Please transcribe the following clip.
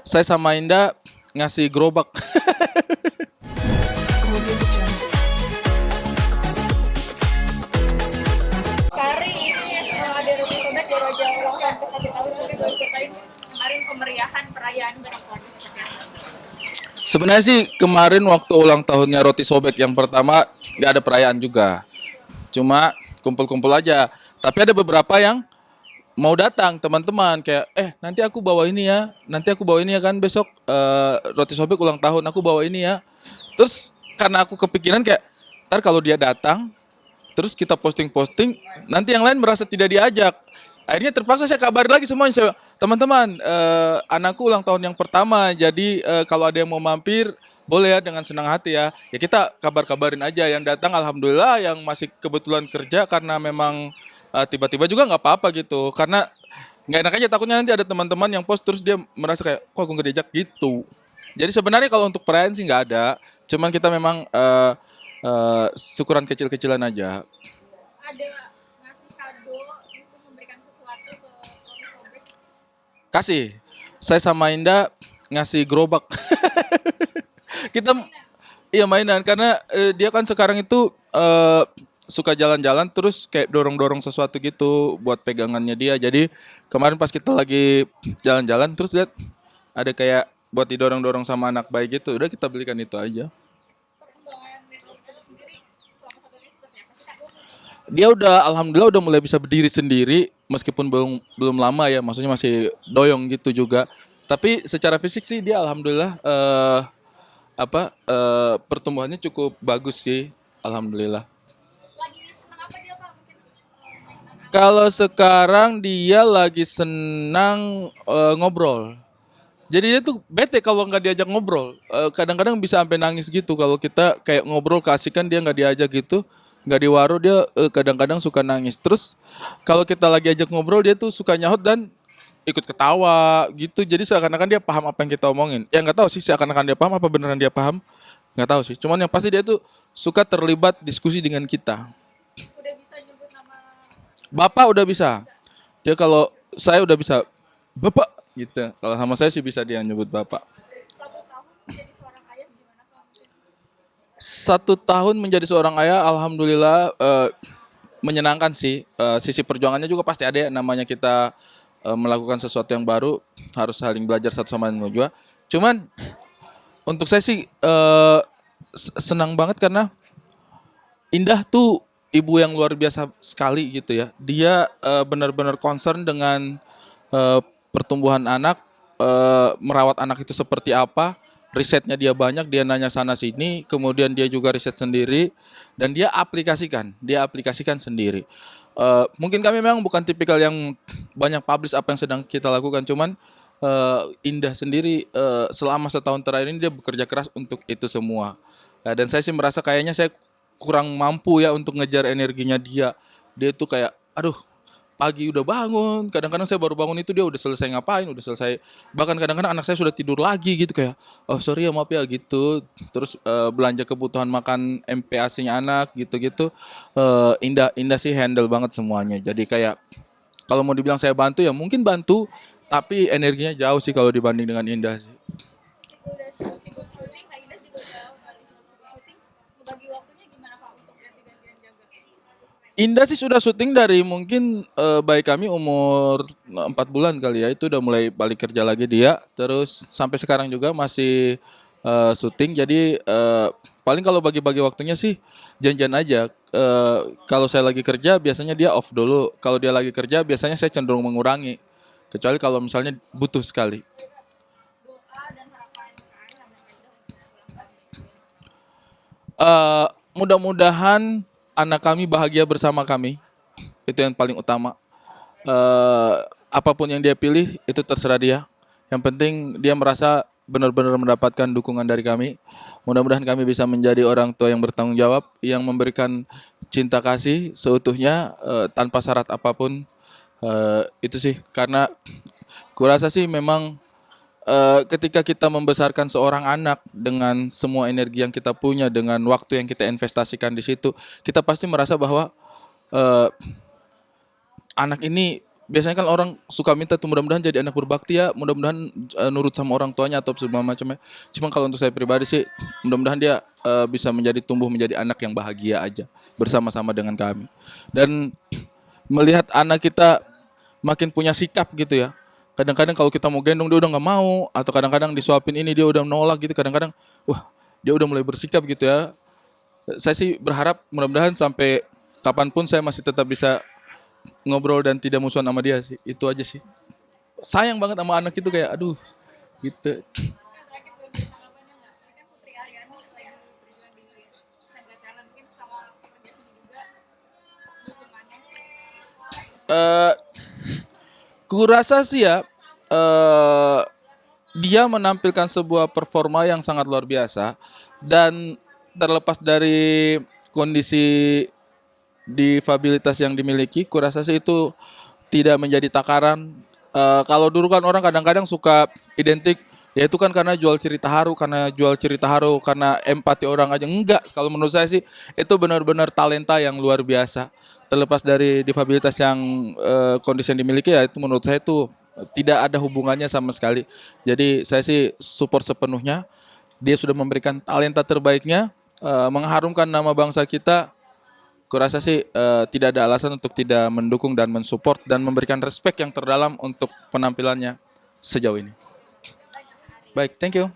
Saya sama Indah ngasih gerobak. Kari ini ada roti sobek baru aja ulang tahun ke 1 tahun, tapi boleh ceritain kemarin kemeriahan perayaan bareng keluarga seperti apa? Sebenarnya sih kemarin waktu ulang tahunnya Roti Sobek yang pertama nggak ada perayaan juga. Cuma kumpul-kumpul aja. Tapi ada beberapa yang mau datang teman-teman kayak nanti aku bawa ini ya. Nanti aku bawa ini ya kan besok Roti Sobek ulang tahun aku bawa ini ya. Terus karena aku kepikiran kayak ntar kalau dia datang terus kita posting-posting, nanti yang lain merasa tidak diajak. Akhirnya terpaksa saya kabar lagi semuanya, teman-teman, anakku ulang tahun yang pertama, jadi kalau ada yang mau mampir, boleh ya dengan senang hati ya. Ya kita kabar-kabarin aja, yang datang alhamdulillah, yang masih kebetulan kerja karena memang tiba-tiba juga nggak apa-apa gitu. Karena nggak enak aja takutnya nanti ada teman-teman yang post terus dia merasa kayak, kok aku nggak diajak gitu. Jadi sebenarnya kalau untuk perayaan sih nggak ada, cuman kita memang syukuran kecil-kecilan aja. Ada ngasih kado itu memberikan sesuatu ke roti sobek. Kasih, saya sama Indah ngasih gerobak. Kita iya mainan karena dia kan sekarang itu suka jalan-jalan terus kayak dorong-dorong sesuatu gitu buat pegangannya dia. Jadi kemarin pas kita lagi jalan-jalan terus lihat ada kayak buat didorong-dorong sama anak bayi gitu. Udah kita belikan itu aja. Perkembangan roti sobek sendiri selama 1 tahun ini seperti apa sih, Kak? Dia udah alhamdulillah udah mulai bisa berdiri sendiri meskipun belum belum lama ya, maksudnya masih doyong gitu juga. Tapi secara fisik sih dia alhamdulillah pertumbuhannya cukup bagus sih, alhamdulillah. Lagi seneng apa dia, Kak? Mungkin mainan apa? Kalau sekarang dia lagi senang ngobrol. Jadi dia tuh bete kalau nggak diajak ngobrol. Kadang-kadang bisa sampai nangis gitu kalau kita kayak ngobrol keasikan dia nggak diajak gitu, nggak diwaro dia kadang-kadang suka nangis. Terus kalau kita lagi ajak ngobrol dia tuh suka nyahut dan ikut ketawa gitu. Jadi seakan-akan dia paham apa yang kita omongin. Ya nggak tahu sih seakan-akan dia paham apa beneran dia paham. Nggak tahu sih. Cuman yang pasti dia tuh suka terlibat diskusi dengan kita. Udah bisa nyebut nama Bapak udah bisa. Dia kalau saya udah bisa bapak gitu. Kalau sama saya sih bisa dia nyebut bapak. 1 tahun menjadi seorang ayah gimana, Kak? Mungkin 1 tahun menjadi seorang ayah, alhamdulillah menyenangkan sih. Sisi perjuangannya juga pasti ada ya. Namanya kita melakukan sesuatu yang baru, harus saling belajar satu sama lain juga. Cuman untuk saya sih senang banget karena Indah tuh ibu yang luar biasa sekali gitu ya. Dia benar-benar concern dengan eh, pertumbuhan anak, merawat anak itu seperti apa. Risetnya dia banyak, dia nanya sana sini, kemudian dia juga riset sendiri dan dia aplikasikan sendiri. Mungkin kami memang bukan tipikal yang banyak publish apa yang sedang kita lakukan, cuman Indah sendiri selama setahun terakhir ini dia bekerja keras untuk itu semua. Dan saya sih merasa kayaknya saya kurang mampu ya untuk ngejar energinya dia. Dia tuh kayak, aduh, pagi udah bangun, kadang-kadang saya baru bangun itu dia udah selesai ngapain, udah selesai. Bahkan kadang-kadang anak saya sudah tidur lagi gitu kayak, oh sorry ya maaf ya gitu. Terus belanja kebutuhan makan MPASI-nya anak gitu-gitu. Indah Indah sih handle banget semuanya. Jadi kayak kalau mau dibilang saya bantu ya mungkin bantu, tapi energinya jauh sih kalau dibanding dengan Indah sih. udah sibuk-sibuk syuting, Kak Ida juga udah kembali sibuk-sibuk syuting. Bagi waktunya gimana, Kak, untuk ganti-gantian jaga? Indah sih sudah syuting dari mungkin bayi kami umur 4 bulan kali ya, itu udah mulai balik kerja lagi dia. Terus sampai sekarang juga masih syuting. Jadi paling kalau bagi-bagi waktunya sih janjian aja. Kalau saya lagi kerja biasanya dia off dulu. Kalau dia lagi kerja biasanya saya cenderung mengurangi. Kecuali kalau misalnya butuh sekali. Doa dan harapan Kak Ida untuk ulang tahun. Mudah-mudahan anak kami bahagia bersama kami. Itu yang paling utama. eh Apapun yang dia pilih itu terserah dia. Yang penting dia merasa benar-benar mendapatkan dukungan dari kami. Mudah-mudahan kami bisa menjadi orang tua yang bertanggung jawab, yang memberikan cinta kasih seutuhnya tanpa syarat apapun. Itu sih karena kurasa sih memang ketika kita membesarkan seorang anak dengan semua energi yang kita punya, dengan waktu yang kita investasikan di situ, kita pasti merasa bahwa eh, anak ini biasanya kan orang suka minta tuh mudah-mudahan jadi anak berbakti ya, mudah-mudahan nurut sama orang tuanya atau segala macamnya. Cuma kalau untuk saya pribadi sih, mudah-mudahan dia bisa tumbuh menjadi anak yang bahagia aja bersama-sama dengan kami. Dan melihat anak kita makin punya sikap gitu ya. Kadang-kadang kalau kita mau gendong dia udah nggak mau, atau kadang-kadang disuapin ini dia udah nolak gitu. Kadang-kadang, wah dia udah mulai bersikap gitu ya. Saya sih berharap mudah-mudahan sampai kapanpun saya masih tetap bisa ngobrol dan tidak musuhan sama dia sih. Itu aja sih. Sayang banget sama anak itu kayak aduh gitu. Terakhir boleh beri tanggapannya nggak? Ini kan Putri Aryani lagi berjuang di Sangga Challenge, mungkin sama kerja sini juga dukungannya. Eh kurasa sih ya dia menampilkan sebuah performa yang sangat luar biasa dan terlepas dari kondisi difabilitas yang dimiliki, kurasa sih itu tidak menjadi takaran. Kalau dulu kan orang kadang-kadang suka identik, ya itu kan karena jual cerita haru, karena empati orang aja. Enggak, kalau menurut saya sih itu benar-benar talenta yang luar biasa. Terlepas dari difabilitas yang kondisi yang dimiliki ya itu menurut saya itu tidak ada hubungannya sama sekali. Jadi saya sih support sepenuhnya. Dia sudah memberikan talenta terbaiknya, mengharumkan nama bangsa kita. Kurasa sih tidak ada alasan untuk tidak mendukung dan mensupport dan memberikan respect yang terdalam untuk penampilannya sejauh ini. Baik, thank you.